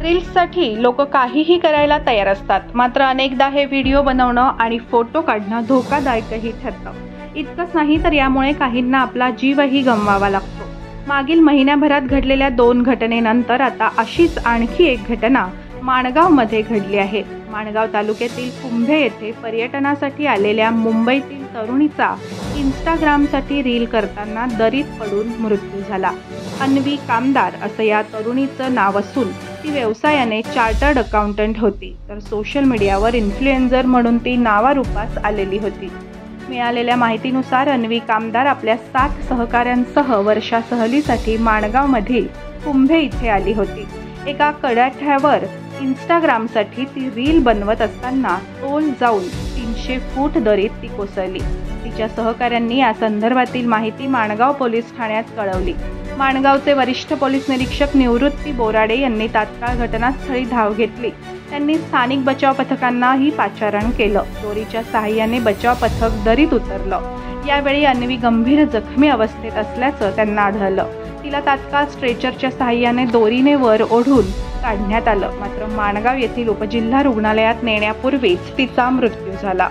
रील्ससाठी लोक काहीही करायला तयार असतात, मात्र अनेकदा हे व्हिडिओ बनवणं आणि फोटो काढणं धोकादायकही ठरतं. इतकंच नाही तर यामुळे काहींना आपला जीवही गमवावा लागतो. मागील महिन्याभरात घडलेल्या 2 घटनेनंतर आता अशीच आणखी एक घटना माणगावमध्ये घडली आहे. माणगाव तालुक्यातील कुंभे येथे पर्यटनासाठी आलेल्या मुंबईतील तरुणीचा इंस्टाग्रामसाठी रील करताना दरीत पडून मृत्यू झाला. अन्वी कामदार असं या तरुणीचं नाव असून ती व्यवसायाने चार्टर्ड अकाउंटंट होती, तर सोशल मीडियावर इन्फ्लुएन्सर म्हणून ती नावारूपास आलेली होती. मिळालेल्या माहितीनुसार अन्वी कामदार आपल्या 7 सहकाऱ्यांसह वर्षा सहलीसाठी माणगावमधील कुंभे इथे आली होती. एका कडाठ्यावर इंस्टाग्रामसाठी ती रील बनवत असताना तोल जाऊन 300 फूट दरीत ती कोसळली. तिच्या सहकाऱ्यांनी या संदर्भातील माहिती माणगाव पोलीस ठाण्यात कळवली. माणगावचे वरिष्ठ पोलीस निरीक्षक निवृत्ती बोराडे यांनी तात्काळ घटनास्थळी धाव घेतली. त्यांनी स्थानिक बचाव पथकांनाही पाचारण केलं. दोरीच्या सहाय्याने बचाव पथक दरीत उतरलं. यावेळी अन्वी गंभीर जखमी अवस्थेत असल्याचं त्यांना आढळलं. तिला तात्काळ स्ट्रेचरच्या सहाय्याने दोरीने वर ओढून काढण्यात आलं, मात्र माणगाव येथील उपजिल्हा रुग्णालयात नेण्यापूर्वीच तिचा मृत्यू झाला.